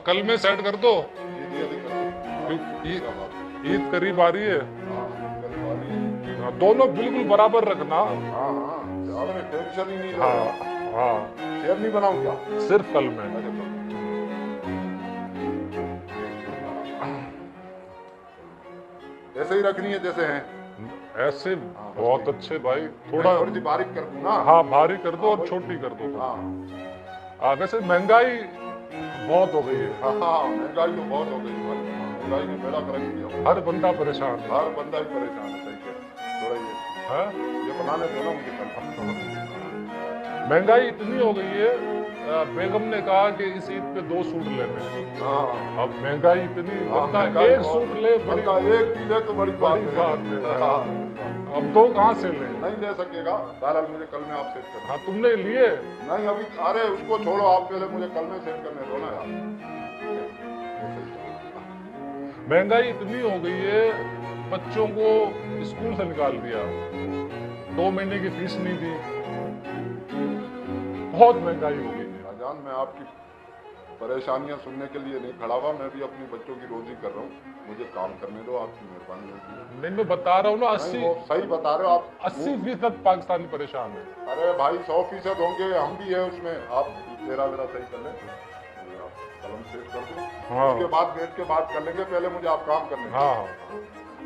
कल में सेट कर दो, ये दिक्कत है। ईद करीब आ रही है। हाँ, करीब आ रही है। हाँ, दोनों बिल्कुल बराबर रखना। हाँ हाँ, ज्यादा टेंशन ही नहीं लो। हाँ हाँ, शेयर नहीं बनाऊं क्या? सिर्फ कल में। अरे बाप। ऐसे ही रखनी है जैसे हैं। ऐसे हाँ, बस बहुत ठीक। अच्छे भाई, थोड़ा थोड़ी सी बारीक कर दूं ना। हाँ भारी कर दो हाँ, और छोटी कर दो। हाँ वैसे महंगाई बहुत हो गई है, हाँ हाँ, महंगाई तो बहुत हो गई भाई। महंगाई ने बेड़ा कर दिया। हर बंदा परेशान है। हर बंदा ही परेशान है। सही है। थोड़ा हाँ? ये बनाने दो ना मुझे कल। महंगाई इतनी हो गई है, बेगम ने कहा कि इस ईद पे 2 सूट लेने हैं। हाँ अब महंगाई इतनी, हाँ, बंदा महंगाई एक बहुत- सूट ले, बड़ी बंदा एक भी ले तो बड़ी बात बड़ी है। बात है। हाँ। अब 2 कहाँ से ले? नहीं ले सकेगा। बहरहाल मुझे कल में आप सेट करना। हाँ, तुमने लिए? नहीं अभी, अरे उसको छोड़ो, आप पहले मुझे कल में सेट करने दो ना यार। महंगाई इतनी हो गई है, बच्चों को स्कूल से निकाल दिया, 2 महीने की फीस नहीं दी, बहुत महंगाई हो गई है। भाईजान, मैं आपकी परेशानियां सुनने के लिए नहीं खड़ा हुआ, मैं भी अपनी बच्चों की रोजी कर रहा हूँ। मुझे काम करने दो, आपकी मेहरबानी होगी। नहीं, मैं बता रहा हूँ ना, नहीं, वो सही बता रहे हो आप। 80% पाकिस्तानी परेशान है। अरे भाई 100% होंगे, हम भी है उसमें। आप तेरा मेरा सही कर लें, आप कलम सेट कर दो। हाँ। उसके बाद बैठ के बात कर लेंगे, पहले मुझे आप काम करने दो। हाँ,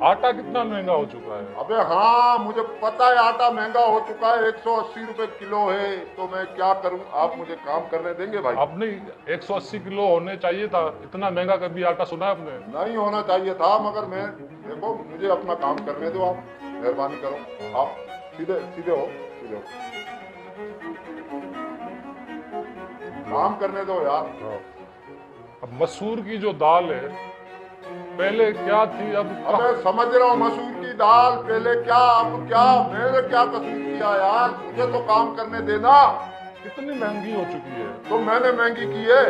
आटा कितना महंगा हो चुका है। अबे हाँ, मुझे पता है आटा महंगा हो चुका है, 180 रुपए किलो है। तो मैं क्या करूं, आप मुझे काम करने देंगे भाई? अब नहीं, 180 किलो होने चाहिए था, इतना महंगा कभी आटा सुना है आपने? नहीं होना चाहिए था, मगर मैं, देखो मुझे अपना काम करने दो आप, मेहरबानी करो। आप सीधे सीधे हो, सीधे हो, काम करने दो यार। अब मसूर की जो दाल है, पहले क्या थी, अब अबे समझ रहा हूँ, मसूर की दाल पहले क्या अब क्या, मैंने क्या कसूर किया यार? मुझे तो काम करने देना। कितनी महंगी हो चुकी है। तो मैंने महंगी की है,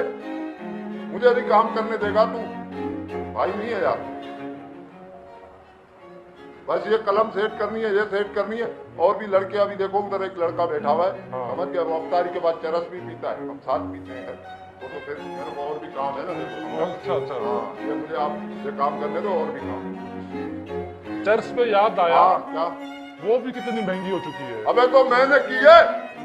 मुझे भी काम करने देगा तू? भाई नहीं है यार। बस ये कलम सेट करनी है, ये सेट करनी है। और भी लड़के, अभी देखो उधर एक लड़का बैठा हुआ है। हाँ। समझ गया, वो अफ्तारी के बाद चरस भी पीता है, हम साथ पीते हैं। वो तो फिर मेरे को और भी काम है ना, देखो। अच्छा अच्छा। हाँ, ये मुझे आप ये काम करने दो, और भी काम। चर्च पे याद आया, हाँ क्या? वो भी कितनी महंगी हो चुकी है। अबे तो मैंने की है,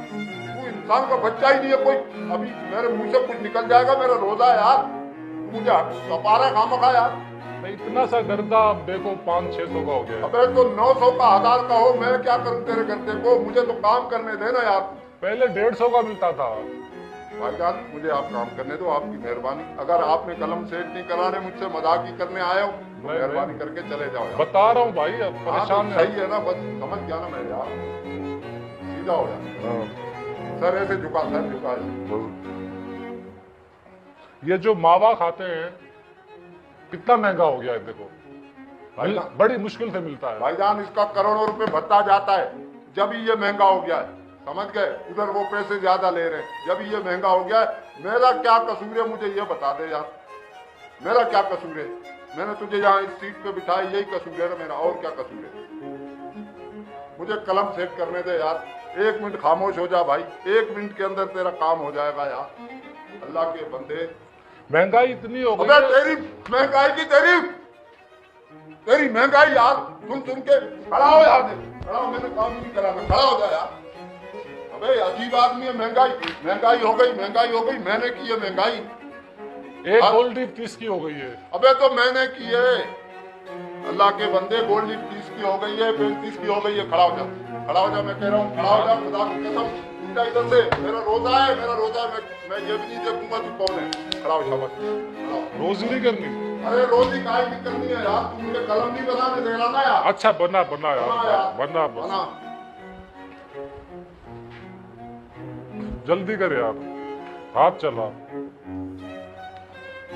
तू इंसान का बच्चा ही नहीं है कोई। अभी मेरे मुंह से कुछ निकल जाएगा, मेरा रोजा है यार। तू मुझे कपारा खाम खा यार। नहीं, इतना सा गर्दा अब देखो 500-600 का हो गया है। अबे तो 900 का 1000 का हो, मैं क्या करूं तेरे गर्दे को? मुझे तो काम करने देना यार। पहले 150 का मिलता था। भाईजान मुझे आप काम करने दो, आपकी मेहरबानी। अगर आपने कलम सेट नहीं कराने, मुझसे मजाक ही करने आए हो, तो नहीं, मेहरबानी करके चले जाओ यार। बता रहा हूँ भाई, अब हाँ, परेशान तो सही है ना, बस समझ गया ना मैं यार। सीधा हो यार, हाँ। सर ऐसे झुका, सर झुका है। ये जो मावा खाते हैं, कितना महंगा हो गया है देखो। बड़ी मुश्किल से मिलता है। भाईजान इसका करोड़ों रुपए भत्ता जाता है, जब ही ये महंगा हो गया है। समझ गए? उधर वो पैसे ज्यादा ले रहे हैं, जब ये महंगा हो गया है। मेरा क्या कसूर है, मुझे ये बता दे यार, मेरा क्या कसूर है? मैंने तुझे यहाँ इस सीट पे बिठाया, यही कसूर है ना मेरा, और क्या कसूर है? मुझे कलम सेट करने दे यार। 1 मिनट खामोश हो जा भाई, 1 मिनट के अंदर तेरा काम हो जाएगा यार। अल्लाह के बंदे, महंगाई इतनी हो गई अबे है। तेरी महंगाई की, तेरी महंगाई यार, सुन सुन के खड़ा हो यार। खड़ा हो, मैंने काम नहीं करा, खड़ा हो जा यार। अबे अजीब आदमी है। महंगाई महंगाई हो गई, महंगाई हो गई, मैंने की है महंगाई। एक गोल्ड लीफ 30 की हो गई है। अबे तो मैंने की है। अल्लाह के बंदे, गोल्ड लीफ 30 की हो गई है, 35 की हो गई है। खड़ा हो जा, खड़ा हो जा, मैं कह रहा हूँ खड़ा हो जा। खुदा की कसम, उल्टा इधर से, मेरा रोजा है, मेरा रोजा है। मैं ये भी नहीं देखूंगा तू कौन है। खड़ा हो शाबाश, खड़ा हो। रोजी नहीं करनी। अरे रोजी काहे की करनी है यार? तू मुझे कलम नहीं बनाने दे रहा ना यार। अच्छा, बना यार, बना यार, बना बस। बना। जल्दी कर यार, हाथ चला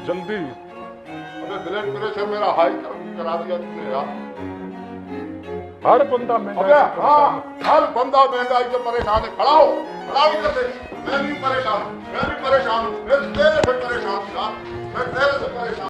जल्दी। अबे ब्लड प्रेशर मेरा हाई करा दिया तूने यार। हर बंदा अबे महंगाई से परेशान हाँ, है। हर बंदा महंगाई से परेशान है। खड़ा हो, खड़ा हो इधर से। मैं भी परेशान हूँ, मैं भी परेशान हूँ, मैं तेरे से परेशान हूँ यार, मैं तेरे से परेशान।